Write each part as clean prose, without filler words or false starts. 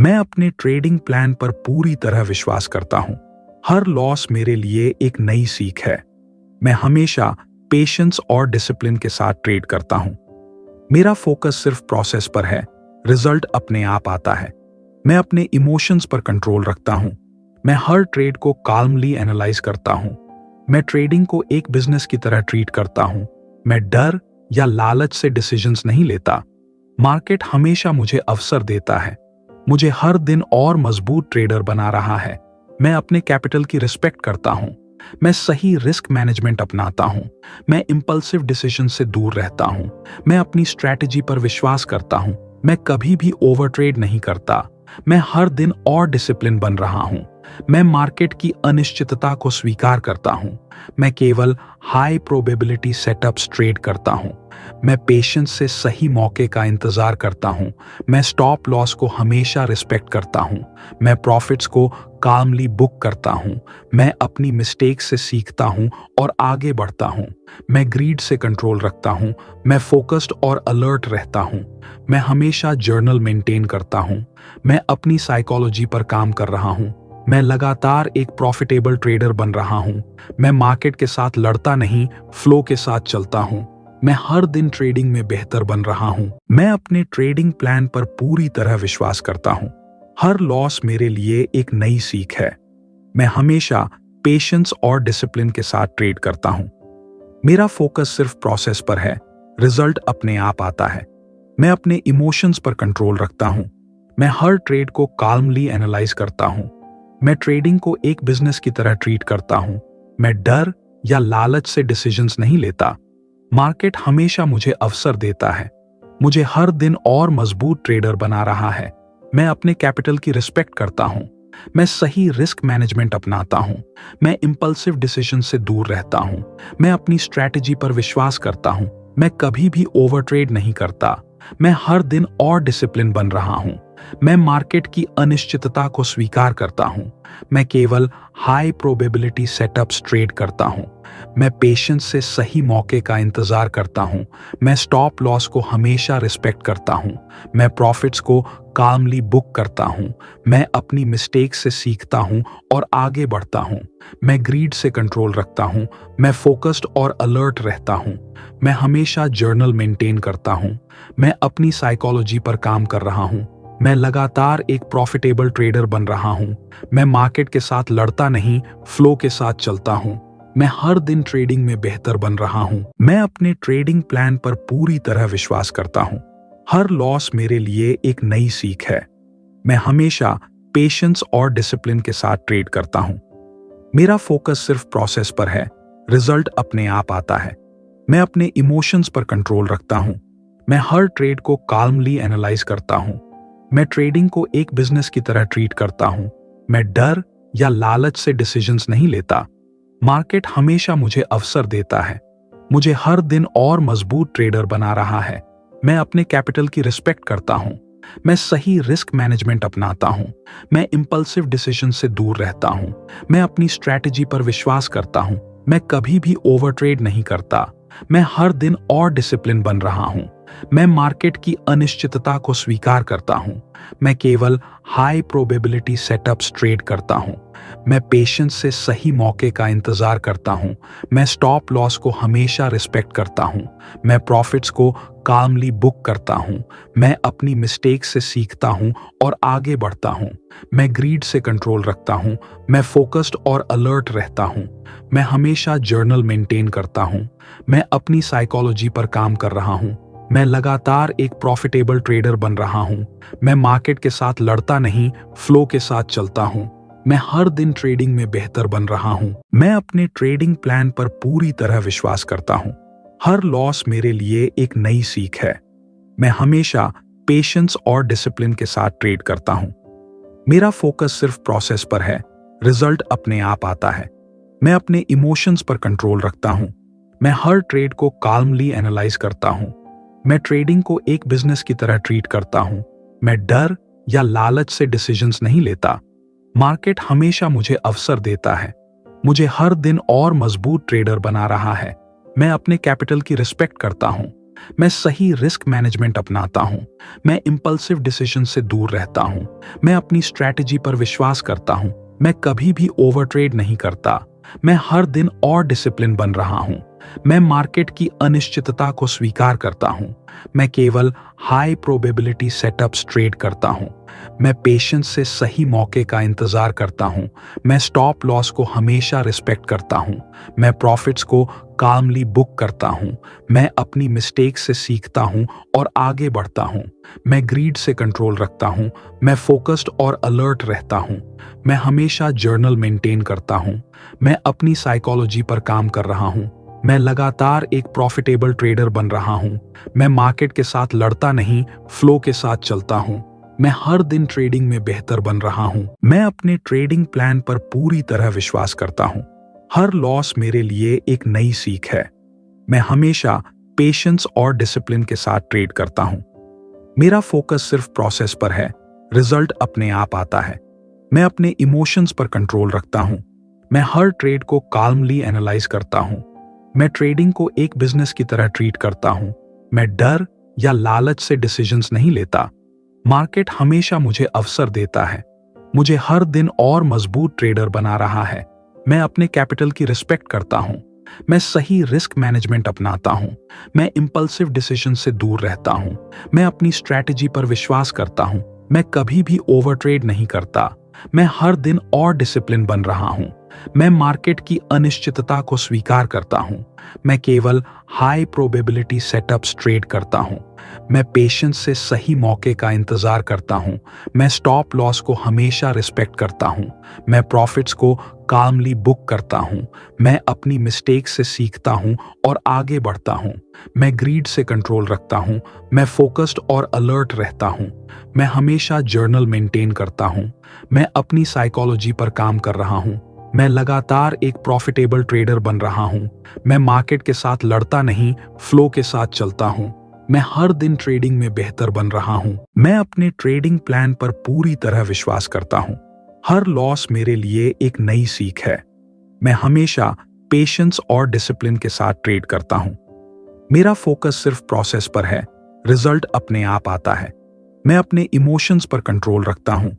मैं अपने trading plan पर पूरी तरह विश्वास करता हूं। हर लॉस मेरे लिए एक नई सीख है। मैं हमेशा पेशेंस और डिसिप्लिन के साथ ट्रेड करता हूं। मेरा फोकस सिर्फ प्रोसेस पर है, रिजल्ट अपने आप आता है। मैं अपने इमोशंस पर कंट्रोल रखता हूं। मैं हर ट्रेड को काल्मली एनालाइज करता हूं। मैं ट्रेडिंग को एक बिजनेस की तरह ट्रीट करता हूं। मैं डर या लालच से डिसीजंस नहीं लेता। मार्केट हमेशा मुझे अवसर देता है, मुझे हर दिन और मजबूत ट्रेडर बना रहा है। मैं अपने कैपिटल की रिस्पेक्ट करता हूं। मैं सही रिस्क मैनेजमेंट अपनाता हूं। मैं इंपल्सिव डिसीजन से दूर रहता हूं। मैं अपनी स्ट्रैटेजी पर विश्वास करता हूं। मैं कभी भी ओवर ट्रेड नहीं करता। मैं हर दिन और डिसिप्लिन बन रहा हूं। मैं मार्केट की अनिश्चितता को स्वीकार करता हूं। मैं केवल हाई प्रोबेबिलिटी सेटअप्स ट्रेड करता हूं। मैं पेशेंस से सही मौके का इंतजार करता हूं। मैं स्टॉप लॉस को हमेशा रिस्पेक्ट करता हूं। मैं प्रॉफिट्स को काल्मली बुक करता हूं। मैं अपनी मिस्टेक्स से सीखता हूं और आगे बढ़ता हूं। मैं ग्रीड से कंट्रोल रखता हूं। मैं फोकस्ड और अलर्ट रहता हूं। मैं हमेशा जर्नल मेंटेन करता हूं। मैं अपनी साइकोलॉजी पर काम कर रहा हूं। मैं लगातार एक प्रॉफिटेबल ट्रेडर बन रहा हूं। मैं मार्केट के साथ लड़ता नहीं, फ्लो के साथ चलता हूं। मैं हर दिन ट्रेडिंग में बेहतर बन रहा हूं। मैं अपने ट्रेडिंग प्लान पर पूरी तरह विश्वास करता हूं। हर लॉस मेरे लिए एक नई सीख है। मैं हमेशा पेशेंस और डिसिप्लिन के साथ ट्रेड करता हूं। मेरा फोकस सिर्फ प्रोसेस पर है, रिजल्ट अपने आप आता है। मैं अपने इमोशंस पर कंट्रोल रखता हूं। मैं हर ट्रेड को काल्मली एनालाइज करता हूं। मैं ट्रेडिंग को एक बिजनेस की तरह ट्रीट करता हूं। मैं डर या लालच से डिसीजंस नहीं लेता। मार्केट हमेशा मुझे अवसर देता है, मुझे हर दिन और मजबूत ट्रेडर बना रहा है। मैं अपने कैपिटल की रिस्पेक्ट करता हूं। मैं सही रिस्क मैनेजमेंट अपनाता हूं। मैं इंपल्सिव डिसीजन से दूर रहता हूं। मैं अपनी स्ट्रैटेजी पर विश्वास करता हूं। मैं कभी भी ओवर ट्रेड नहीं करता। मैं हर दिन और डिसिप्लिन बन रहा हूं। मैं मार्केट की अनिश्चितता को स्वीकार करता हूं। मैं केवल हाई प्रोबेबिलिटी सेटअप्स ट्रेड करता हूं। मैं पेशेंस से सही मौके का इंतजार करता हूं। मैं स्टॉप लॉस को हमेशा रिस्पेक्ट करता हूं। मैं प्रॉफिट्स को काल्मली बुक करता हूं। मैं अपनी मिस्टेक्स से सीखता हूं और आगे बढ़ता हूं। मैं ग्रीड से कंट्रोल रखता हूं। मैं फोकस्ड और अलर्ट रहता हूं। मैं हमेशा जर्नल मेंटेन करता हूं। मैं अपनी साइकोलॉजी पर काम कर रहा हूं। मैं लगातार एक प्रॉफिटेबल ट्रेडर बन रहा हूं। मैं मार्केट के साथ लड़ता नहीं, फ्लो के साथ चलता हूं। मैं हर दिन ट्रेडिंग में बेहतर बन रहा हूं। मैं अपने ट्रेडिंग प्लान पर पूरी तरह विश्वास करता हूं। हर लॉस मेरे लिए एक नई सीख है। मैं हमेशा पेशेंस और डिसिप्लिन के साथ ट्रेड करता हूं। मेरा फोकस सिर्फ प्रोसेस पर है, रिजल्ट अपने आप आता है। मैं अपने इमोशंस पर कंट्रोल रखता हूं। मैं हर ट्रेड को काल्मली एनालाइज करता हूं। मैं ट्रेडिंग को एक बिजनेस की तरह ट्रीट करता हूं। मैं डर या लालच से डिसीजंस नहीं लेता। मार्केट हमेशा मुझे अवसर देता है, मुझे हर दिन और मजबूत ट्रेडर बना रहा है। मैं अपने कैपिटल की रिस्पेक्ट करता हूं। मैं सही रिस्क मैनेजमेंट अपनाता हूं। मैं इंपल्सिव डिसीजन से दूर रहता हूं। मैं अपनी स्ट्रैटेजी पर विश्वास करता हूं। मैं कभी भी ओवर ट्रेड नहीं करता। मैं हर दिन और डिसिप्लिन बन रहा हूं। मैं मार्केट की अनिश्चितता को स्वीकार करता हूं। मैं केवल हाई प्रोबेबिलिटी सेटअप्स ट्रेड करता हूं। मैं पेशेंस से सही मौके का इंतजार करता हूं। मैं स्टॉप लॉस को हमेशा रिस्पेक्ट करता हूं। मैं प्रॉफिट्स को काल्मली बुक करता हूं। मैं अपनी मिस्टेक्स से सीखता हूं और आगे बढ़ता हूं। मैं ग्रीड से कंट्रोल रखता हूं। मैं फोकस्ड और अलर्ट रहता हूं। मैं हमेशा जर्नल मेंटेन करता हूं। मैं अपनी साइकोलॉजी पर काम कर रहा हूं। मैं लगातार एक प्रॉफिटेबल ट्रेडर बन रहा हूं। मैं मार्केट के साथ लड़ता नहीं, फ्लो के साथ चलता हूं। मैं हर दिन ट्रेडिंग में बेहतर बन रहा हूं। मैं अपने ट्रेडिंग प्लान पर पूरी तरह विश्वास करता हूं। हर लॉस मेरे लिए एक नई सीख है। मैं हमेशा पेशेंस और डिसिप्लिन के साथ ट्रेड करता हूं। मेरा फोकस सिर्फ प्रोसेस पर है, रिजल्ट अपने आप आता है। मैं अपने इमोशंस पर कंट्रोल रखता हूं। मैं हर ट्रेड को काल्मली एनालाइज करता हूं। मैं ट्रेडिंग को एक बिजनेस की तरह ट्रीट करता हूं। मैं डर या लालच से डिसीजंस नहीं लेता। मार्केट हमेशा मुझे अवसर देता है, मुझे हर दिन और मजबूत ट्रेडर बना रहा है। मैं अपने कैपिटल की रिस्पेक्ट करता हूं। मैं सही रिस्क मैनेजमेंट अपनाता हूं। मैं इंपल्सिव डिसीजन से दूर रहता हूं। मैं अपनी स्ट्रैटेजी पर विश्वास करता हूं। मैं कभी भी ओवर ट्रेड नहीं करता। मैं हर दिन और डिसिप्लिन बन रहा हूं। मैं मार्केट की अनिश्चितता को स्वीकार करता हूं। मैं केवल हाई प्रोबेबिलिटी सेटअप्स ट्रेड करता हूं। मैं पेशेंस से सही मौके का इंतजार करता हूं। मैं स्टॉप लॉस को हमेशा रिस्पेक्ट करता हूं। मैं प्रॉफिट्स को कामली बुक करता हूं। मैं अपनी मिस्टेक से सीखता हूं और आगे बढ़ता हूं। मैं ग्रीड से कंट्रोल रखता हूं। मैं फोकस्ड और अलर्ट रहता हूं। मैं हमेशा जर्नल मेंटेन करता हूं। मैं अपनी साइकोलॉजी पर काम कर रहा हूं। मैं लगातार एक प्रॉफिटेबल ट्रेडर बन रहा हूं। मैं मार्केट के साथ लड़ता नहीं, फ्लो के साथ चलता हूं। मैं हर दिन ट्रेडिंग में बेहतर बन रहा हूं। मैं अपने ट्रेडिंग प्लान पर पूरी तरह विश्वास करता हूं। हर लॉस मेरे लिए एक नई सीख है। मैं हमेशा पेशेंस और डिसिप्लिन के साथ ट्रेड करता हूं। मेरा फोकस सिर्फ प्रोसेस पर है, रिजल्ट अपने आप आता है। मैं अपने इमोशंस पर कंट्रोल रखता हूं। मैं हर ट्रेड को काल्मली एनालाइज करता हूं। मैं ट्रेडिंग को एक बिजनेस की तरह ट्रीट करता हूं। मैं डर या लालच से डिसीजंस नहीं लेता। मार्केट हमेशा मुझे अवसर देता है। मुझे हर दिन और मजबूत ट्रेडर बना रहा है। मैं अपने कैपिटल की रिस्पेक्ट करता हूं। मैं सही रिस्क मैनेजमेंट अपनाता हूं। मैं इंपल्सिव डिसीजन से दूर रहता हूं। मैं अपनी स्ट्रैटेजी पर विश्वास करता हूं। मैं कभी भी ओवर ट्रेड नहीं करता। मैं हर दिन और डिसिप्लिन बन रहा हूं। मैं मार्केट की अनिश्चितता को स्वीकार करता हूं। मैं केवल हाई प्रोबेबिलिटी सेटअप्स ट्रेड करता हूं। मैं पेशेंस से सही मौके का इंतजार करता हूं। मैं स्टॉप लॉस को हमेशा रिस्पेक्ट करता हूं। मैं प्रॉफिट्स को कामली बुक करता हूं। मैं अपनी मिस्टेक से सीखता हूं और आगे बढ़ता हूं। मैं ग्रीड से कंट्रोल रखता हूं। मैं फोकस्ड और अलर्ट रहता हूं। मैं हमेशा जर्नल मेंटेन करता हूं। मैं अपनी साइकोलॉजी पर काम कर रहा हूं। मैं लगातार एक प्रॉफिटेबल ट्रेडर बन रहा हूं। मैं मार्केट के साथ लड़ता नहीं, फ्लो के साथ चलता हूं। मैं हर दिन ट्रेडिंग में बेहतर बन रहा हूं। मैं अपने ट्रेडिंग प्लान पर पूरी तरह विश्वास करता हूं। हर लॉस मेरे लिए एक नई सीख है। मैं हमेशा पेशेंस और डिसिप्लिन के साथ ट्रेड करता हूं। मेरा फोकस सिर्फ प्रोसेस पर है, रिजल्ट अपने आप आता है। मैं अपने इमोशंस पर कंट्रोल रखता हूं।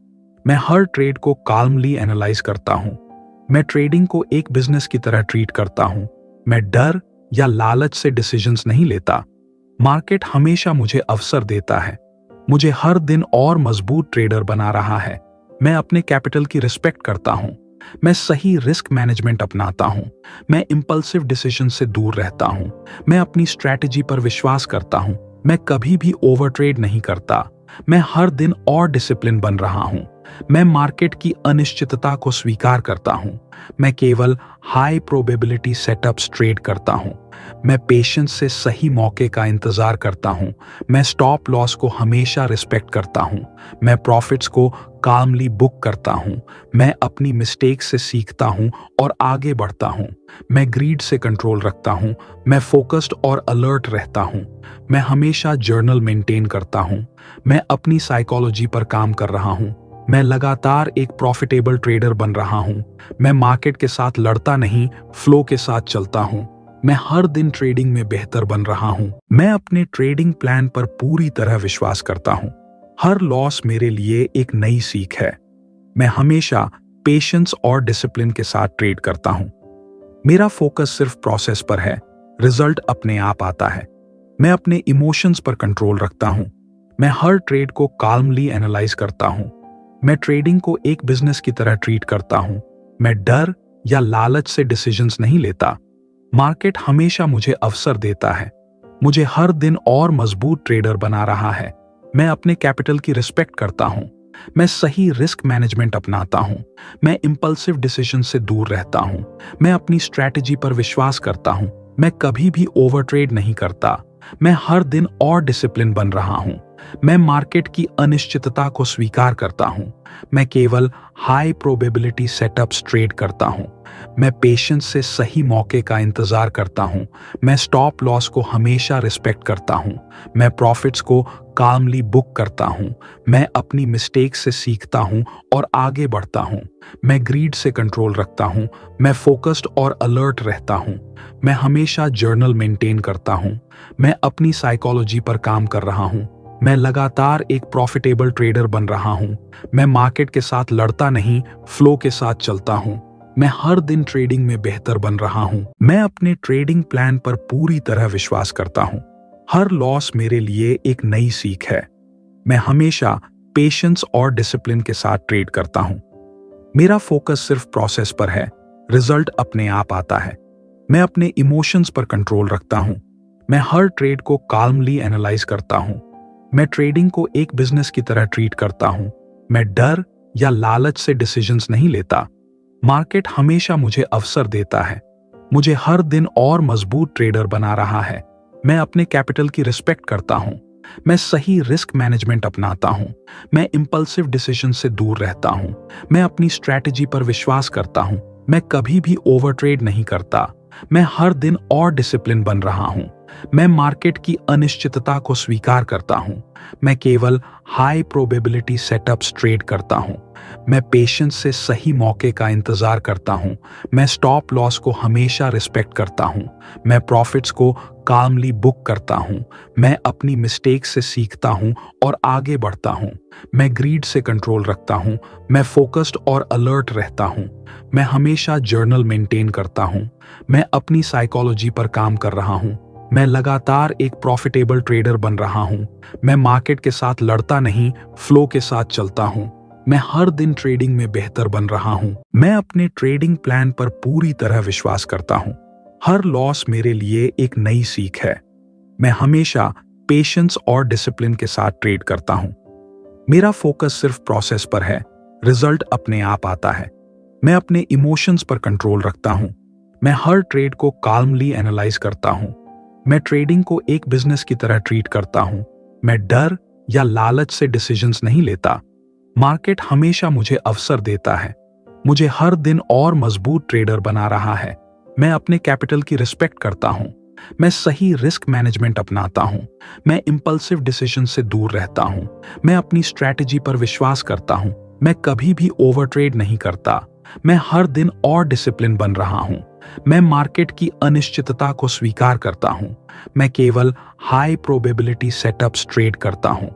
मैं हर ट्रेड को काल्मली एनालाइज करता हूं। मैं ट्रेडिंग को एक बिजनेस की तरह ट्रीट करता हूं। मैं डर या लालच से डिसीजंस नहीं लेता। मार्केट हमेशा मुझे अवसर देता है। मुझे हर दिन और मजबूत ट्रेडर बना रहा है। मैं अपने कैपिटल की रिस्पेक्ट करता हूं। मैं सही रिस्क मैनेजमेंट अपनाता हूं। मैं इंपल्सिव डिसीजन से दूर रहता हूं। मैं अपनी स्ट्रैटेजी पर विश्वास करता हूं। मैं कभी भी ओवर ट्रेड नहीं करता। मैं हर दिन और डिसिप्लिन बन रहा हूं। मैं मार्केट की अनिश्चितता को स्वीकार करता हूं। मैं केवल हाई प्रोबेबिलिटी सेटअप्स ट्रेड करता हूं। मैं पेशेंस से सही मौके का इंतजार करता हूं। मैं स्टॉप लॉस को हमेशा रिस्पेक्ट करता हूं। मैं प्रॉफिट्स को कामली बुक करता हूं। मैं अपनी मिस्टेक से सीखता हूं और आगे बढ़ता हूं। मैं ग्रीड से कंट्रोल रखता हूं। मैं फोकस्ड और अलर्ट रहता हूं। मैं हमेशा जर्नल मेंटेन करता हूं। मैं अपनी साइकोलॉजी पर काम कर रहा हूं। मैं लगातार एक प्रॉफिटेबल ट्रेडर बन रहा हूं। मैं मार्केट के साथ लड़ता नहीं, फ्लो के साथ चलता हूं। मैं हर दिन ट्रेडिंग में बेहतर बन रहा हूं। मैं अपने ट्रेडिंग प्लान पर पूरी तरह विश्वास करता हूं। हर लॉस मेरे लिए एक नई सीख है। मैं हमेशा पेशेंस और डिसिप्लिन के साथ ट्रेड करता हूं। मेरा फोकस सिर्फ प्रोसेस पर है, रिजल्ट अपने आप आता है। मैं अपने इमोशंस पर कंट्रोल रखता हूं। मैं हर ट्रेड को काल्मली एनालाइज करता हूं। मैं ट्रेडिंग को एक बिजनेस की तरह ट्रीट करता हूं। मैं डर या लालच से डिसीजंस नहीं लेता। मार्केट हमेशा मुझे अवसर देता है। मुझे हर दिन और मजबूत ट्रेडर बना रहा है। मैं अपने कैपिटल की रिस्पेक्ट करता हूं। मैं सही रिस्क मैनेजमेंट अपनाता हूं। मैं इंपल्सिव डिसीजन से दूर रहता हूं। मैं अपनी स्ट्रैटेजी पर विश्वास करता हूं। मैं कभी भी ओवर ट्रेड नहीं करता। मैं हर दिन और डिसिप्लिन बन रहा हूं। मैं मार्केट की अनिश्चितता को स्वीकार करता हूं। मैं केवल हाई प्रोबेबिलिटी सेटअप्स ट्रेड करता हूं। मैं पेशेंस से सही मौके का इंतजार करता हूं। मैं स्टॉप लॉस को हमेशा रिस्पेक्ट करता हूं। मैं प्रॉफिट्स को कामली बुक करता हूं। मैं अपनी मिस्टेक से सीखता हूं और आगे बढ़ता हूं। मैं ग्रीड से कंट्रोल रखता हूं। मैं फोकस्ड और अलर्ट रहता हूं। मैं हमेशा जर्नल मेंटेन करता हूं। मैं अपनी साइकोलॉजी पर काम कर रहा हूं। मैं लगातार एक प्रॉफिटेबल ट्रेडर बन रहा हूं। मैं मार्केट के साथ लड़ता नहीं, फ्लो के साथ चलता हूं। मैं हर दिन ट्रेडिंग में बेहतर बन रहा हूं। मैं अपने ट्रेडिंग प्लान पर पूरी तरह विश्वास करता हूं। हर लॉस मेरे लिए एक नई सीख है। मैं हमेशा पेशेंस और डिसिप्लिन के साथ ट्रेड करता हूं। मेरा फोकस सिर्फ प्रोसेस पर है, रिजल्ट अपने आप आता है। मैं अपने इमोशंस पर कंट्रोल रखता हूं। मैं हर ट्रेड को काल्मली एनालाइज करता हूं। मैं ट्रेडिंग को एक बिजनेस की तरह ट्रीट करता हूं। मैं डर या लालच से डिसीजंस नहीं लेता। मार्केट हमेशा मुझे अवसर देता है। मुझे हर दिन और मजबूत ट्रेडर बना रहा है। मैं अपने कैपिटल की रिस्पेक्ट करता हूं। मैं सही रिस्क मैनेजमेंट अपनाता हूं। मैं इंपल्सिव डिसीजन से दूर रहता हूं। मैं अपनी स्ट्रैटेजी पर विश्वास करता हूं। मैं कभी भी ओवर ट्रेड नहीं करता। मैं हर दिन और डिसिप्लिन बन रहा हूं। मैं मार्केट की अनिश्चितता को स्वीकार करता हूं। मैं केवल हाई प्रोबेबिलिटी सेटअप्स ट्रेड करता हूं। मैं पेशेंस से सही मौके का इंतजार करता हूं। मैं स्टॉप लॉस को हमेशा रिस्पेक्ट करता हूं। मैं प्रॉफिट्स को कामली बुक करता हूं। मैं अपनी मिस्टेक से सीखता हूं और आगे बढ़ता हूं। मैं ग्रीड से कंट्रोल रखता हूं। मैं फोकस्ड और अलर्ट रहता हूं। मैं हमेशा जर्नल मेंटेन करता हूं। मैं अपनी साइकोलॉजी पर काम कर रहा हूं। मैं लगातार एक प्रॉफिटेबल ट्रेडर बन रहा हूं। मैं मार्केट के साथ लड़ता नहीं, फ्लो के साथ चलता हूं। मैं हर दिन ट्रेडिंग में बेहतर बन रहा हूं। मैं अपने ट्रेडिंग प्लान पर पूरी तरह विश्वास करता हूं। हर लॉस मेरे लिए एक नई सीख है। मैं हमेशा पेशेंस और डिसिप्लिन के साथ ट्रेड करता हूं। मेरा फोकस सिर्फ प्रोसेस पर है, रिजल्ट अपने आप आता है। मैं अपने इमोशंस पर कंट्रोल रखता हूं। मैं हर ट्रेड को काल्मली एनालाइज करता हूं। मैं ट्रेडिंग को एक बिजनेस की तरह ट्रीट करता हूं। मैं डर या लालच से डिसीजंस नहीं लेता। मार्केट हमेशा मुझे अवसर देता है। मुझे हर दिन और मजबूत ट्रेडर बना रहा है। मैं अपने कैपिटल की रिस्पेक्ट करता हूं। मैं सही रिस्क मैनेजमेंट अपनाता हूं। मैं इंपल्सिव डिसीजन से दूर रहता हूं। मैं अपनी स्ट्रैटेजी पर विश्वास करता हूं। मैं कभी भी ओवर ट्रेड नहीं करता। मैं हर दिन और डिसिप्लिन बन रहा हूं। मैं मार्केट की अनिश्चितता को स्वीकार करता हूं। मैं केवल हाई प्रोबेबिलिटी सेटअप्स ट्रेड करता हूं।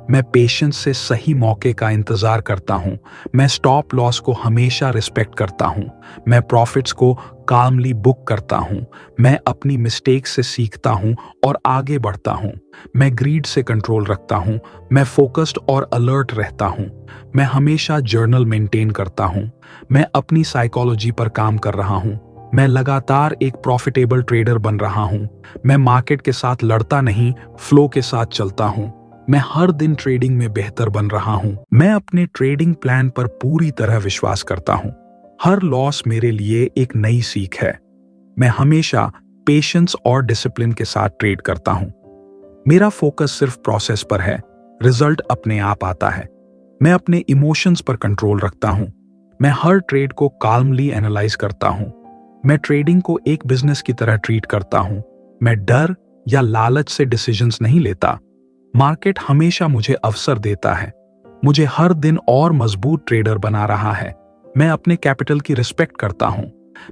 मैं पेशेंस से सही मौके का इंतजार करता हूं। मैं स्टॉप लॉस को हमेशा रिस्पेक्ट करता हूं। मैं प्रॉफिट्स को कामली बुक करता हूं। मैं अपनी मिस्टेक से सीखता हूं और आगे बढ़ता हूं। मैं ग्रीड से कंट्रोल रखता हूं। मैं फोकस्ड और अलर्ट रहता हूं। मैं हमेशा जर्नल मेंटेन करता हूं। मैं अपनी साइकोलॉजी पर काम कर रहा हूं। मैं लगातार एक प्रॉफिटेबल ट्रेडर बन रहा हूं। मैं मार्केट के साथ लड़ता नहीं, फ्लो के साथ चलता हूं। मैं हर दिन ट्रेडिंग में बेहतर बन रहा हूं। मैं अपने ट्रेडिंग प्लान पर पूरी तरह विश्वास करता हूं। हर लॉस मेरे लिए एक नई सीख है। मैं हमेशा पेशेंस और डिसिप्लिन के साथ ट्रेड करता हूं। मेरा फोकस सिर्फ प्रोसेस पर है, रिजल्ट अपने आप आता है। मैं अपने इमोशंस पर कंट्रोल रखता हूं। मैं हर ट्रेड को काल्मली एनालाइज करता हूं। मैं ट्रेडिंग को एक बिजनेस की तरह ट्रीट करता हूं। मैं डर या लालच से डिसीजंस नहीं लेता। मार्केट हमेशा मुझे अवसर देता है। मुझे हर दिन और मजबूत ट्रेडर बना रहा है। मैं अपने कैपिटल की रिस्पेक्ट करता हूं।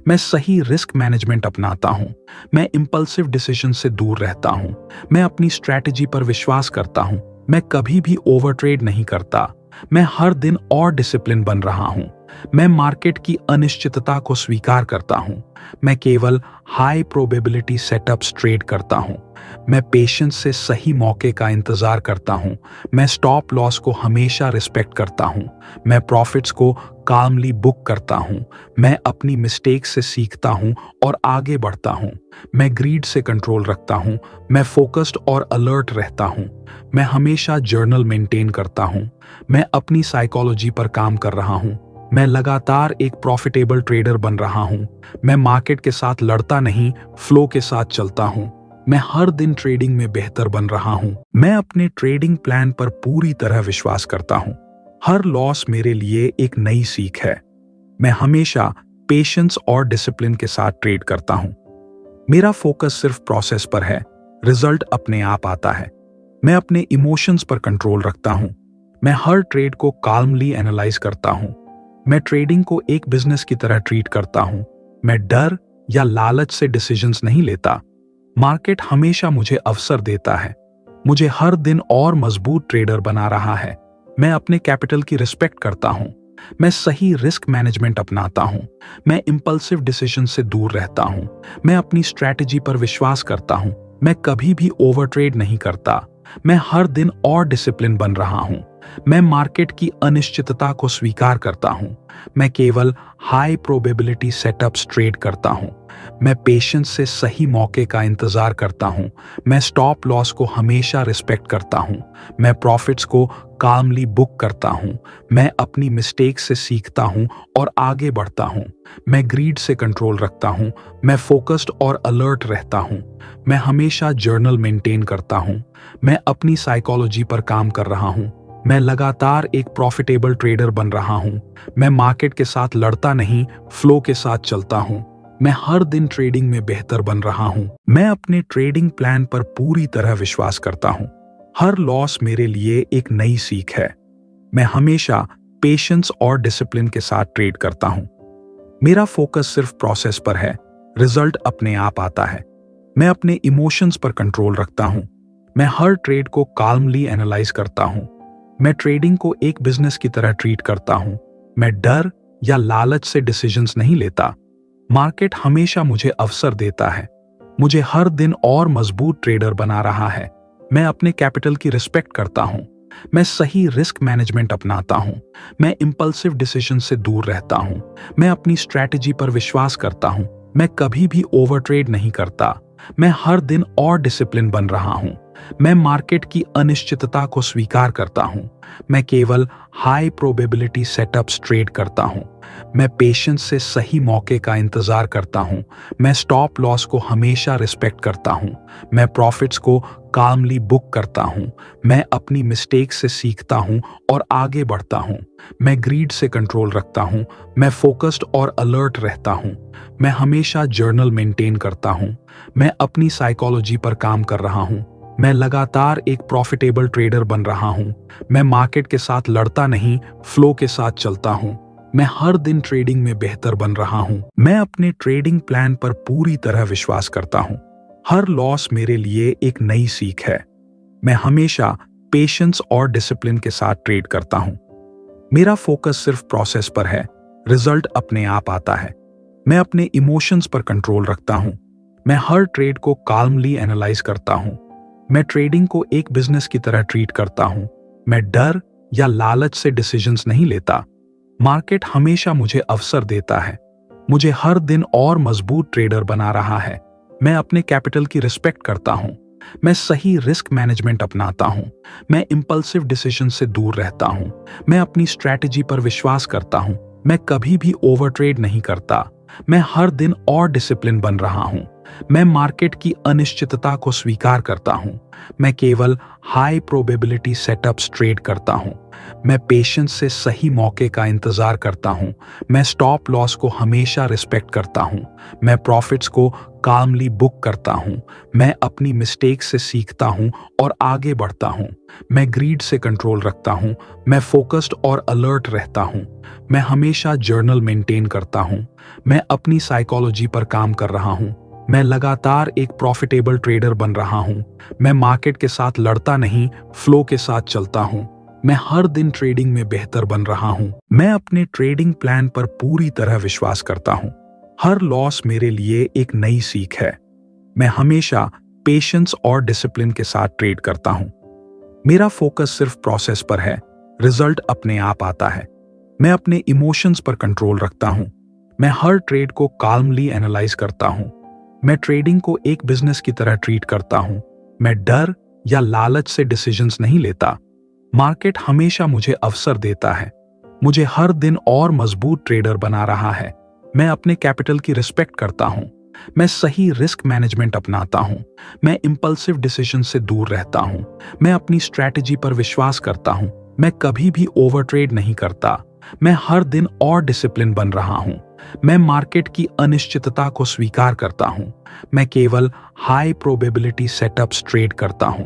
मैं सही रिस्क मैनेजमेंट अपनाता हूं। मैं इंपल्सिव डिसीजन से दूर रहता हूं। मैं अपनी स्ट्रैटेजी पर विश्वास करता हूं। मैं कभी भी ओवर ट्रेड नहीं करता। मैं हर दिन और डिसिप्लिन बन रहा हूं। मैं मार्केट की अनिश्चितता को स्वीकार करता हूं। मैं केवल हाई प्रोबेबिलिटी सेटअप्स ट्रेड करता हूं। मैं पेशेंस से सही मौके का इंतजार करता हूं। मैं स्टॉप लॉस को हमेशा रिस्पेक्ट करता हूं। मैं प्रॉफिट्स को कामली बुक करता हूं। मैं अपनी मिस्टेक से सीखता हूं और आगे बढ़ता हूं। मैं ग्रीड से कंट्रोल रखता हूं। मैं फोकस्ड और अलर्ट रहता हूं। मैं हमेशा जर्नल मेंटेन करता हूं। मैं अपनी साइकोलॉजी पर काम कर रहा हूं। मैं लगातार एक प्रॉफिटेबल ट्रेडर बन रहा हूं। मैं मार्केट के साथ लड़ता नहीं, फ्लो के साथ चलता हूं। मैं हर दिन ट्रेडिंग में बेहतर बन रहा हूं। मैं अपने ट्रेडिंग प्लान पर पूरी तरह विश्वास करता हूं। हर लॉस मेरे लिए एक नई सीख है। मैं हमेशा पेशेंस और डिसिप्लिन के साथ ट्रेड करता हूं। मेरा फोकस सिर्फ प्रोसेस पर है, रिजल्ट अपने आप आता है। मैं अपने इमोशंस पर कंट्रोल रखता हूं। मैं हर ट्रेड को काल्मली एनालाइज करता हूं। मैं ट्रेडिंग को एक बिजनेस की तरह ट्रीट करता हूं। मैं डर या लालच से डिसीजंस नहीं लेता। मार्केट हमेशा मुझे अवसर देता है। मुझे हर दिन और मजबूत ट्रेडर बना रहा है। मैं अपने कैपिटल की रिस्पेक्ट करता हूं। मैं सही रिस्क मैनेजमेंट अपनाता हूं। मैं इंपल्सिव डिसीजन से दूर रहता हूं। मैं अपनी स्ट्रैटेजी पर विश्वास करता हूं। मैं कभी भी ओवर ट्रेड नहीं करता। मैं हर दिन और डिसिप्लिन बन रहा हूं। मैं मार्केट की अनिश्चितता को स्वीकार करता हूं। मैं केवल हाई प्रोबेबिलिटी सेटअप्स ट्रेड करता हूं। मैं पेशेंस से सही मौके का इंतजार करता हूं। मैं स्टॉप लॉस को हमेशा रिस्पेक्ट करता हूं। मैं प्रॉफिट्स को काल्मली बुक करता हूं। मैं अपनी मिस्टेक से सीखता हूं और आगे बढ़ता हूं। मैं ग्रीड से कंट्रोल रखता हूं। मैं फोकस्ड और अलर्ट रहता हूं। मैं हमेशा जर्नल मेंटेन करता हूं। मैं अपनी साइकोलॉजी पर काम कर रहा हूं। मैं लगातार एक प्रॉफिटेबल ट्रेडर बन रहा हूं। मैं मार्केट के साथ लड़ता नहीं, फ्लो के साथ चलता हूं। मैं हर दिन ट्रेडिंग में बेहतर बन रहा हूं। मैं अपने ट्रेडिंग प्लान पर पूरी तरह विश्वास करता हूं। हर लॉस मेरे लिए एक नई सीख है। मैं हमेशा पेशेंस और डिसिप्लिन के साथ ट्रेड करता हूं। मेरा फोकस सिर्फ प्रोसेस पर है, रिजल्ट अपने आप आता है। मैं अपने इमोशंस पर कंट्रोल रखता हूं। मैं हर ट्रेड को काल्मली एनालाइज करता हूं। मैं ट्रेडिंग को एक बिजनेस की तरह ट्रीट करता हूं। मैं डर या लालच से डिसीजंस नहीं लेता। मार्केट हमेशा मुझे अवसर देता है। मुझे हर दिन और मजबूत ट्रेडर बना रहा है। मैं अपने कैपिटल की रिस्पेक्ट करता हूं। मैं सही रिस्क मैनेजमेंट अपनाता हूं। मैं इंपल्सिव डिसीजन से दूर रहता हूं। मैं अपनी स्ट्रैटेजी पर विश्वास करता हूं। मैं कभी भी ओवर ट्रेड नहीं करता। मैं हर दिन और डिसिप्लिन बन रहा हूं। मैं मार्केट की अनिश्चितता को स्वीकार करता हूं। मैं केवल हाई प्रोबेबिलिटी सेटअप्स ट्रेड करता हूं। मैं पेशेंस से सही मौके का इंतजार करता हूं। मैं स्टॉप लॉस को हमेशा रिस्पेक्ट करता हूं। मैं प्रॉफिट्स को काल्मली बुक करता हूं। मैं अपनी मिस्टेक से सीखता हूं और आगे बढ़ता हूं। मैं ग्रीड से कंट्रोल रखता हूं। मैं फोकस्ड और अलर्ट रहता हूं। मैं हमेशा जर्नल मेंटेन करता हूं। मैं अपनी साइकोलॉजी पर काम कर रहा हूं। मैं लगातार एक प्रॉफिटेबल ट्रेडर बन रहा हूं। मैं मार्केट के साथ लड़ता नहीं, फ्लो के साथ चलता हूं। मैं हर दिन ट्रेडिंग में बेहतर बन रहा हूं। मैं अपने ट्रेडिंग प्लान पर पूरी तरह विश्वास करता हूं। हर लॉस मेरे लिए एक नई सीख है। मैं हमेशा पेशेंस और डिसिप्लिन के साथ ट्रेड करता हूं। मेरा फोकस सिर्फ प्रोसेस पर है, रिजल्ट अपने आप आता है। मैं अपने इमोशंस पर कंट्रोल रखता हूं। मैं हर ट्रेड को काल्मली एनालाइज करता हूं। मैं ट्रेडिंग को एक बिजनेस की तरह ट्रीट करता हूं। मैं डर या लालच से डिसीजंस नहीं लेता। मार्केट हमेशा मुझे अवसर देता है। मुझे हर दिन और मजबूत ट्रेडर बना रहा है। मैं अपने कैपिटल की रिस्पेक्ट करता हूं। मैं सही रिस्क मैनेजमेंट अपनाता हूं। मैं इंपल्सिव डिसीजन से दूर रहता हूं। मैं अपनी स्ट्रैटेजी पर विश्वास करता हूं। मैं कभी भी ओवर ट्रेड नहीं करता। मैं हर दिन और डिसिप्लिन बन रहा हूं। मैं मार्केट की अनिश्चितता को स्वीकार करता हूं। मैं केवल हाई प्रोबेबिलिटी सेटअप्स ट्रेड करता हूं। मैं पेशेंस से सही मौके का इंतजार करता हूं। मैं स्टॉप लॉस को हमेशा रिस्पेक्ट करता हूं। मैं प्रॉफिट्स को काल्मली बुक करता हूं। मैं अपनी मिस्टेक से सीखता हूं और आगे बढ़ता हूं। मैं ग्रीड से कंट्रोल रखता हूं। मैं फोकस्ड और अलर्ट रहता हूं। मैं हमेशा जर्नल मेंटेन करता हूं। मैं अपनी साइकोलॉजी पर काम कर रहा हूं। मैं लगातार एक प्रॉफिटेबल ट्रेडर बन रहा हूं। मैं मार्केट के साथ लड़ता नहीं, फ्लो के साथ चलता हूं। मैं हर दिन ट्रेडिंग में बेहतर बन रहा हूं। मैं अपने ट्रेडिंग प्लान पर पूरी तरह विश्वास करता हूं। हर लॉस मेरे लिए एक नई सीख है। मैं हमेशा पेशेंस और डिसिप्लिन के साथ ट्रेड करता हूं। मेरा फोकस सिर्फ प्रोसेस पर है, रिजल्ट अपने आप आता है। मैं अपने इमोशंस पर कंट्रोल रखता हूं। मैं हर ट्रेड को काल्मली एनालाइज करता हूं। मैं ट्रेडिंग को एक बिजनेस की तरह ट्रीट करता हूं। मैं डर या लालच से डिसीजंस नहीं लेता। मार्केट हमेशा मुझे अवसर देता है। मुझे हर दिन और मजबूत ट्रेडर बना रहा है। मैं अपने कैपिटल की रिस्पेक्ट करता हूं। मैं सही रिस्क मैनेजमेंट अपनाता हूं। मैं इंपल्सिव डिसीजन से दूर रहता हूं। मैं अपनी स्ट्रैटेजी पर विश्वास करता हूं। मैं कभी भी ओवर ट्रेड नहीं करता। मैं हर दिन और डिसिप्लिन बन रहा हूं। मैं मार्केट की अनिश्चितता को स्वीकार करता हूं। मैं केवल हाई प्रोबेबिलिटी सेटअप्स ट्रेड करता हूं।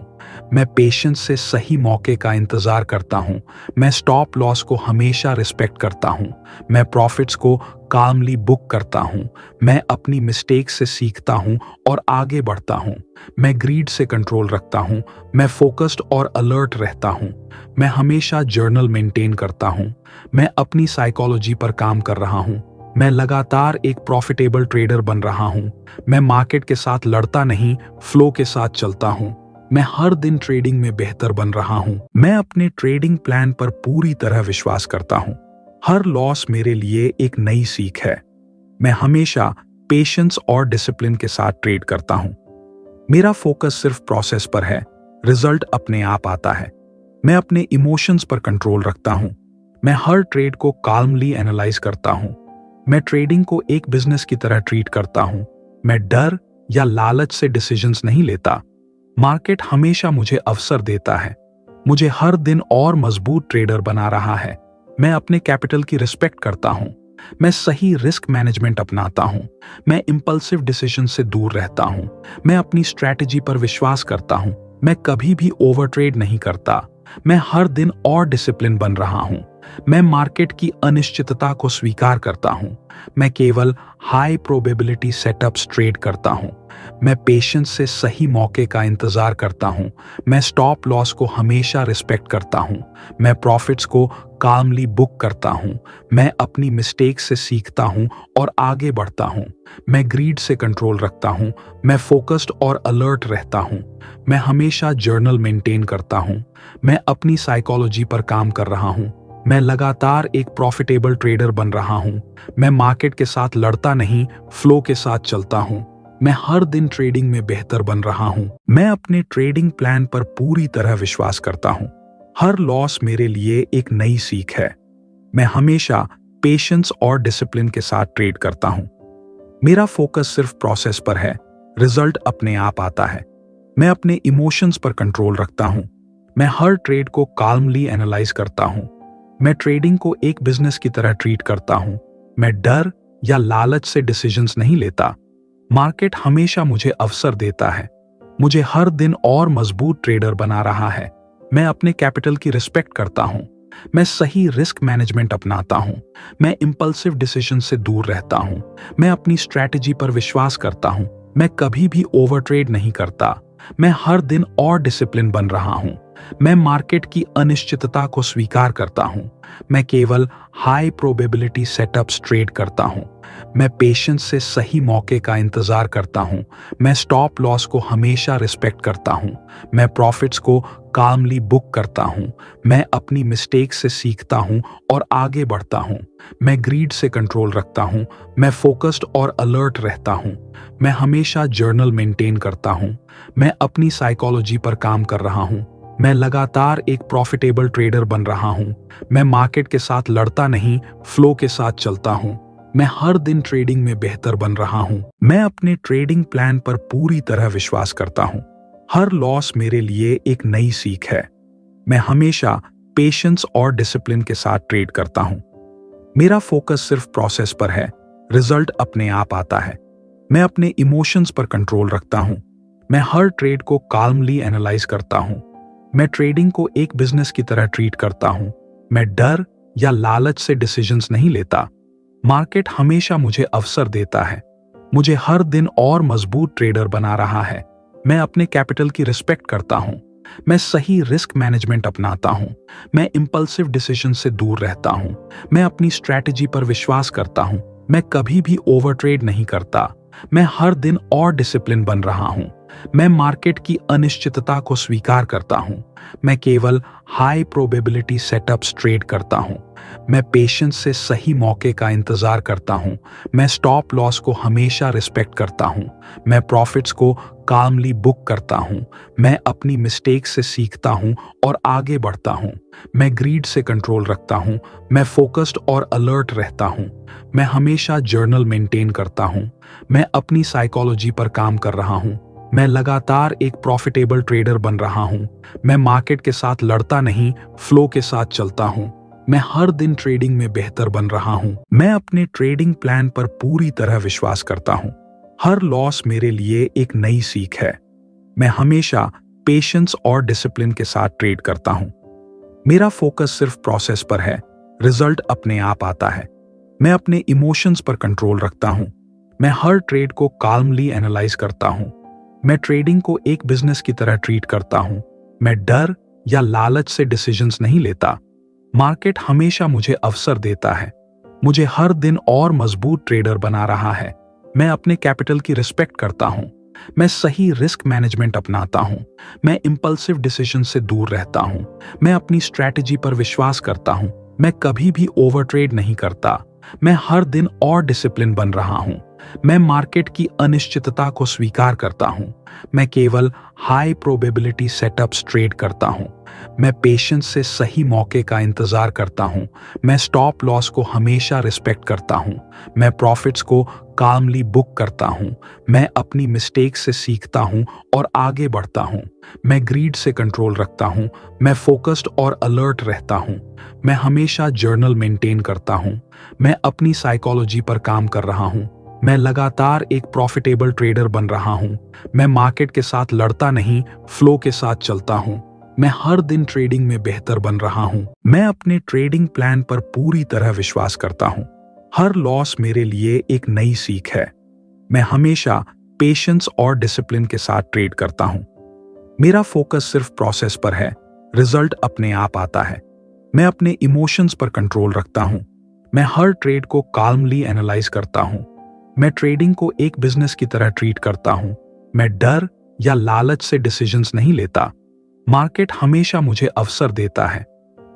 मैं पेशेंस से सही मौके का इंतजार करता हूं। मैं स्टॉप लॉस को हमेशा रिस्पेक्ट करता हूं। मैं प्रॉफिट्स को कामली बुक करता हूं। मैं अपनी मिस्टेक से सीखता हूं और आगे बढ़ता हूं। मैं ग्रीड से कंट्रोल रखता हूं। मैं फोकस्ड और अलर्ट रहता हूं। मैं हमेशा जर्नल मेंटेन करता हूं। मैं अपनी साइकोलॉजी पर काम कर रहा हूं। मैं लगातार एक प्रॉफिटेबल ट्रेडर बन रहा हूं। मैं मार्केट के साथ लड़ता नहीं, फ्लो के साथ चलता हूं। मैं हर दिन ट्रेडिंग में बेहतर बन रहा हूं। मैं अपने ट्रेडिंग प्लान पर पूरी तरह विश्वास करता हूं। हर लॉस मेरे लिए एक नई सीख है। मैं हमेशा पेशेंस और डिसिप्लिन के साथ ट्रेड करता हूं। मेरा फोकस सिर्फ प्रोसेस पर है, रिजल्ट अपने आप आता है। मैं अपने इमोशंस पर कंट्रोल रखता हूं। मैं हर ट्रेड को काल्मली एनालाइज करता हूं। मैं ट्रेडिंग को एक बिजनेस की तरह ट्रीट करता हूं। मैं डर या लालच से डिसीजंस नहीं लेता। मार्केट हमेशा मुझे अवसर देता है। मुझे हर दिन और मजबूत ट्रेडर बना रहा है। मैं अपने कैपिटल की रिस्पेक्ट करता हूं। मैं सही रिस्क मैनेजमेंट अपनाता हूं। मैं इंपल्सिव डिसीजन से दूर रहता हूं। मैं अपनी स्ट्रैटेजी पर विश्वास करता हूं। मैं कभी भी ओवर ट्रेड नहीं करता। मैं हर दिन और डिसिप्लिन बन रहा हूं। मैं मार्केट की अनिश्चितता को स्वीकार करता हूं। मैं केवल हाई प्रोबेबिलिटी सेटअप्स ट्रेड करता हूं। मैं पेशेंस से सही मौके का इंतजार करता हूं। मैं स्टॉप लॉस को हमेशा रिस्पेक्ट करता हूं। मैं प्रॉफिट्स को कामली बुक करता हूं। मैं अपनी मिस्टेक से सीखता हूं और आगे बढ़ता हूं। मैं ग्रीड से कंट्रोल रखता हूं। मैं फोकस्ड और अलर्ट रहता हूं। मैं हमेशा जर्नल मेंटेन करता हूं। मैं अपनी साइकोलॉजी पर काम कर रहा हूं। मैं लगातार एक प्रॉफिटेबल ट्रेडर बन रहा हूं। मैं मार्केट के साथ लड़ता नहीं, फ्लो के साथ चलता हूं। मैं हर दिन ट्रेडिंग में बेहतर बन रहा हूं। मैं अपने ट्रेडिंग प्लान पर पूरी तरह विश्वास करता हूं। हर लॉस मेरे लिए एक नई सीख है। मैं हमेशा पेशेंस और डिसिप्लिन के साथ ट्रेड करता हूं। मेरा फोकस सिर्फ प्रोसेस पर है, रिजल्ट अपने आप आता है। मैं अपने इमोशंस पर कंट्रोल रखता हूं। मैं हर ट्रेड को काल्मली एनालाइज करता हूं। मैं ट्रेडिंग को एक बिजनेस की तरह ट्रीट करता हूं। मैं डर या लालच से डिसीजंस नहीं लेता। मार्केट हमेशा मुझे अवसर देता है। मुझे हर दिन और मजबूत ट्रेडर बना रहा है। मैं अपने कैपिटल की रिस्पेक्ट करता हूं। मैं सही रिस्क मैनेजमेंट अपनाता हूं। मैं इंपल्सिव डिसीजन से दूर रहता हूं। मैं अपनी स्ट्रैटेजी पर विश्वास करता हूं। मैं कभी भी ओवर ट्रेड नहीं करता। मैं हर दिन और डिसिप्लिन बन रहा हूं। मैं मार्केट की अनिश्चितता को स्वीकार करता हूं। मैं केवल हाई प्रोबेबिलिटी सेटअप्स ट्रेड करता हूं। मैं पेशेंस से सही मौके का इंतजार करता हूं। मैं स्टॉप लॉस को हमेशा रिस्पेक्ट करता हूं। मैं प्रॉफिट्स को कामली बुक करता हूं। मैं अपनी मिस्टेक से सीखता हूं और आगे बढ़ता हूं। मैं ग्रीड से कंट्रोल रखता हूं। मैं फोकस्ड और अलर्ट रहता हूं। मैं हमेशा जर्नल मेंटेन करता हूं। मैं अपनी साइकोलॉजी पर काम कर रहा हूं। मैं लगातार एक प्रॉफिटेबल ट्रेडर बन रहा हूं। मैं मार्केट के साथ लड़ता नहीं, फ्लो के साथ चलता हूं। मैं हर दिन ट्रेडिंग में बेहतर बन रहा हूं। मैं अपने ट्रेडिंग प्लान पर पूरी तरह विश्वास करता हूं। हर लॉस मेरे लिए एक नई सीख है। मैं हमेशा पेशेंस और डिसिप्लिन के साथ ट्रेड करता हूं। मेरा फोकस सिर्फ प्रोसेस पर है, रिजल्ट अपने आप आता है। मैं अपने इमोशंस पर कंट्रोल रखता हूं। मैं हर ट्रेड को काल्मली एनालाइज करता हूं। मैं ट्रेडिंग को एक बिजनेस की तरह ट्रीट करता हूं। मैं डर या लालच से डिसीजंस नहीं लेता। मार्केट हमेशा मुझे अवसर देता है। मुझे हर दिन और मजबूत ट्रेडर बना रहा है। मैं अपने कैपिटल की रिस्पेक्ट करता हूं। मैं सही रिस्क मैनेजमेंट अपनाता हूं। मैं इंपल्सिव डिसीजन से दूर रहता हूं। मैं अपनी स्ट्रैटेजी पर विश्वास करता हूं। मैं कभी भी ओवर ट्रेड नहीं करता। मैं हर दिन और डिसिप्लिन बन रहा हूं। मैं मार्केट की अनिश्चितता को स्वीकार करता हूं। मैं केवल हाई प्रोबेबिलिटी सेटअप्स ट्रेड करता हूं। मैं पेशेंस से सही मौके का इंतजार करता हूं। मैं स्टॉप लॉस को हमेशा रिस्पेक्ट करता हूं। मैं प्रॉफिट्स को कामली बुक करता हूं। मैं अपनी मिस्टेक से सीखता हूं और आगे बढ़ता हूं। मैं ग्रीड से कंट्रोल रखता हूं। मैं फोकस्ड और अलर्ट रहता हूं। मैं हमेशा जर्नल मेंटेन करता हूं। मैं अपनी साइकोलॉजी पर काम कर रहा हूं। मैं लगातार एक प्रॉफिटेबल ट्रेडर बन रहा हूं। मैं मार्केट के साथ लड़ता नहीं, फ्लो के साथ चलता हूं। मैं हर दिन ट्रेडिंग में बेहतर बन रहा हूं। मैं अपने ट्रेडिंग प्लान पर पूरी तरह विश्वास करता हूं। हर लॉस मेरे लिए एक नई सीख है। मैं हमेशा पेशेंस और डिसिप्लिन के साथ ट्रेड करता हूं। मेरा फोकस सिर्फ प्रोसेस पर है, रिजल्ट अपने आप आता है। मैं अपने इमोशंस पर कंट्रोल रखता हूं। मैं हर ट्रेड को काल्मली एनालाइज करता हूं। मैं ट्रेडिंग को एक बिजनेस की तरह ट्रीट करता हूं। मैं डर या लालच से डिसीजंस नहीं लेता। मार्केट हमेशा मुझे अवसर देता है। मुझे हर दिन और मजबूत ट्रेडर बना रहा है। मैं अपने कैपिटल की रिस्पेक्ट करता हूं। मैं सही रिस्क मैनेजमेंट अपनाता हूं। मैं इंपल्सिव डिसीजन से दूर रहता हूं। मैं अपनी स्ट्रैटेजी पर विश्वास करता हूं। मैं कभी भी ओवर ट्रेड नहीं करता। मैं हर दिन और डिसिप्लिन बन रहा हूं। मैं मार्केट की अनिश्चितता को स्वीकार करता हूं। मैं केवल हाई प्रोबेबिलिटी सेटअप्स ट्रेड करता हूं। मैं पेशेंस से सही मौके का इंतजार करता हूं। मैं स्टॉप लॉस को हमेशा रिस्पेक्ट करता हूं। मैं प्रॉफिट्स को कामली बुक करता हूं। मैं अपनी मिस्टेक से सीखता हूं और आगे बढ़ता हूं। मैं ग्रीड से कंट्रोल रखता हूं। मैं फोकस्ड और अलर्ट रहता हूं। मैं हमेशा जर्नल मेंटेन करता हूं। मैं अपनी साइकोलॉजी पर काम कर रहा हूं। मैं लगातार एक प्रॉफिटेबल ट्रेडर बन रहा हूं। मैं मार्केट के साथ लड़ता नहीं, फ्लो के साथ चलता हूं। मैं हर दिन ट्रेडिंग में बेहतर बन रहा हूं। मैं अपने ट्रेडिंग प्लान पर पूरी तरह विश्वास करता हूं। हर लॉस मेरे लिए एक नई सीख है। मैं हमेशा पेशेंस और डिसिप्लिन के साथ ट्रेड करता हूं। मेरा फोकस सिर्फ प्रोसेस पर है, रिजल्ट अपने आप आता है। मैं अपने इमोशंस पर कंट्रोल रखता हूं। मैं हर ट्रेड को काल्मली एनालाइज करता हूं। मैं ट्रेडिंग को एक बिजनेस की तरह ट्रीट करता हूं। मैं डर या लालच से डिसीजंस नहीं लेता। मार्केट हमेशा मुझे अवसर देता है।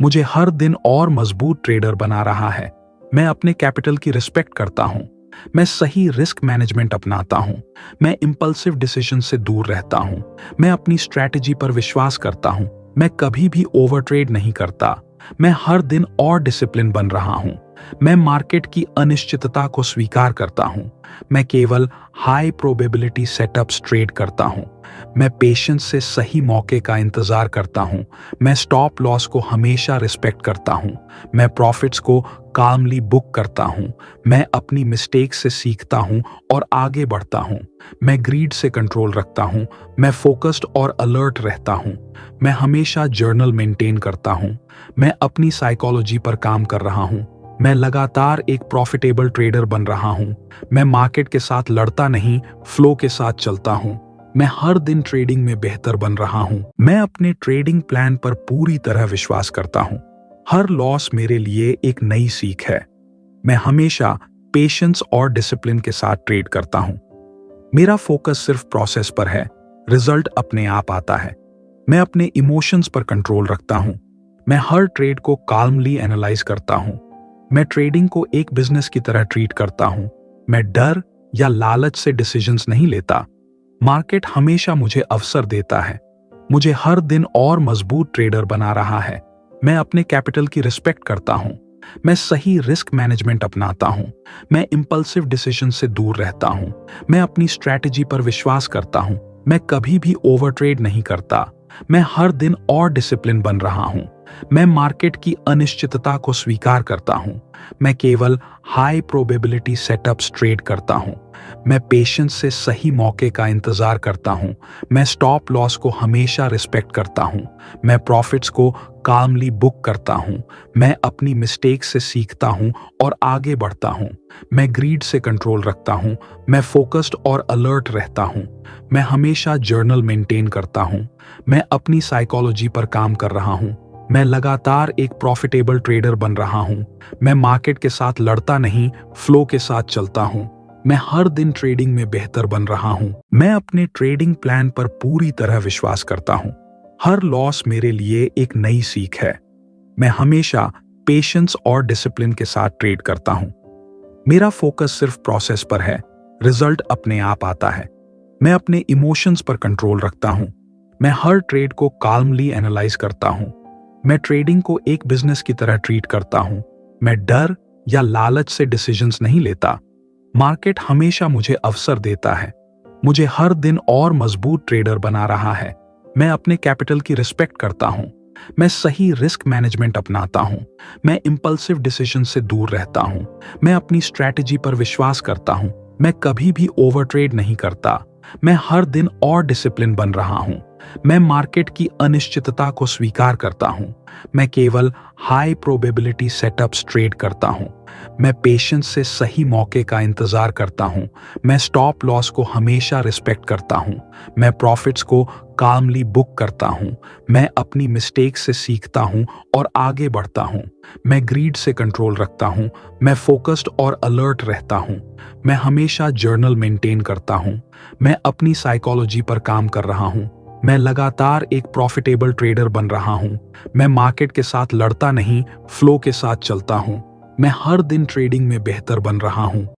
मुझे हर दिन और मजबूत ट्रेडर बना रहा है। मैं अपने कैपिटल की रिस्पेक्ट करता हूं। मैं सही रिस्क मैनेजमेंट अपनाता हूं। मैं इंपल्सिव डिसीजन से दूर रहता हूं। मैं अपनी स्ट्रैटेजी पर विश्वास करता हूं। मैं कभी भी ओवर ट्रेड नहीं करता। मैं हर दिन और डिसिप्लिन बन रहा हूं। मैं मार्केट की अनिश्चितता को स्वीकार करता हूं। मैं केवल हाई प्रोबेबिलिटी सेटअप्स ट्रेड करता हूं। मैं पेशेंस से सही मौके का इंतजार करता हूं। मैं स्टॉप लॉस को हमेशा रिस्पेक्ट करता हूं। मैं प्रॉफिट्स को कामली बुक करता हूं। मैं अपनी मिस्टेक से सीखता हूं और आगे बढ़ता हूं। मैं ग्रीड से कंट्रोल रखता हूं। मैं फोकस्ड और अलर्ट रहता हूं। मैं हमेशा जर्नल मेंटेन करता हूं। मैं अपनी साइकोलॉजी पर काम कर रहा हूं। मैं लगातार एक प्रॉफिटेबल ट्रेडर बन रहा हूं। मैं मार्केट के साथ लड़ता नहीं, फ्लो के साथ चलता हूं। मैं हर दिन ट्रेडिंग में बेहतर बन रहा हूं। मैं अपने ट्रेडिंग प्लान पर पूरी तरह विश्वास करता हूं। हर लॉस मेरे लिए एक नई सीख है। मैं हमेशा पेशेंस और डिसिप्लिन के साथ ट्रेड करता हूं। मेरा फोकस सिर्फ प्रोसेस पर है, रिजल्ट अपने आप आता है। मैं अपने इमोशंस पर कंट्रोल रखता हूं। मैं हर ट्रेड को काल्मली एनालाइज करता हूं। मैं ट्रेडिंग को एक बिजनेस की तरह ट्रीट करता हूं। मैं डर या लालच से डिसीजंस नहीं लेता। मार्केट हमेशा मुझे अवसर देता है। मुझे हर दिन और मजबूत ट्रेडर बना रहा है। मैं अपने कैपिटल की रिस्पेक्ट करता हूं। मैं सही रिस्क मैनेजमेंट अपनाता हूं। मैं इंपल्सिव डिसीजन से दूर रहता हूं। मैं अपनी स्ट्रैटेजी पर विश्वास करता हूं। मैं कभी भी ओवर ट्रेड नहीं करता। मैं हर दिन और डिसिप्लिन बन रहा हूं। मैं मार्केट की अनिश्चितता को स्वीकार करता हूं। मैं केवल हाई प्रोबेबिलिटी सेटअप्स ट्रेड करता हूं। मैं पेशेंस से सही मौके का इंतजार करता हूं। मैं स्टॉप लॉस को हमेशा रिस्पेक्ट करता हूं। मैं प्रॉफिट्स को कामली बुक करता हूं। मैं अपनी मिस्टेक से सीखता हूं और आगे बढ़ता हूं। मैं ग्रीड से कंट्रोल रखता हूं। मैं फोकस्ड और अलर्ट रहता हूं। मैं हमेशा जर्नल मेंटेन करता हूं। मैं अपनी साइकोलॉजी पर काम कर रहा हूं। मैं लगातार एक प्रॉफिटेबल ट्रेडर बन रहा हूं। मैं मार्केट के साथ लड़ता नहीं, फ्लो के साथ चलता हूं। मैं हर दिन ट्रेडिंग में बेहतर बन रहा हूं। मैं अपने ट्रेडिंग प्लान पर पूरी तरह विश्वास करता हूं। हर लॉस मेरे लिए एक नई सीख है। मैं हमेशा पेशेंस और डिसिप्लिन के साथ ट्रेड करता हूं। मेरा फोकस सिर्फ प्रोसेस पर है, रिजल्ट अपने आप आता है। मैं अपने इमोशंस पर कंट्रोल रखता हूं। मैं हर ट्रेड को काल्मली एनालाइज करता हूं। मैं ट्रेडिंग को एक बिजनेस की तरह ट्रीट करता हूं। मैं डर या लालच से डिसीजंस नहीं लेता। मार्केट हमेशा मुझे अवसर देता है, मुझे हर दिन और मजबूत ट्रेडर बना रहा है। मैं अपने कैपिटल की रिस्पेक्ट करता हूं। मैं सही रिस्क मैनेजमेंट अपनाता हूं। मैं इंपल्सिव डिसीजन से दूर रहता हूं। मैं अपनी स्ट्रैटेजी पर विश्वास करता हूं। मैं कभी भी ओवर ट्रेड नहीं करता। मैं हर दिन और डिसिप्लिन बन रहा हूं। मैं मार्केट की अनिश्चितता को स्वीकार करता हूं। मैं केवल हाई प्रोबेबिलिटी सेटअप्स ट्रेड करता हूं। मैं पेशेंस से सही मौके का इंतजार करता हूं। मैं स्टॉप लॉस को हमेशा रिस्पेक्ट करता हूं। मैं प्रॉफिट्स को काल्मली बुक करता हूं। मैं अपनी मिस्टेक से सीखता हूं और आगे बढ़ता हूं। मैं ग्रीड से कंट्रोल रखता हूं। मैं फोकस्ड और अलर्ट रहता हूं। मैं हमेशा जर्नल मेंटेन करता हूं। मैं अपनी साइकोलॉजी पर काम कर रहा हूं। मैं लगातार एक प्रॉफिटेबल ट्रेडर बन रहा हूं। मैं मार्केट के साथ लड़ता नहीं, फ्लो के साथ चलता हूं। मैं हर दिन ट्रेडिंग में बेहतर बन रहा हूं।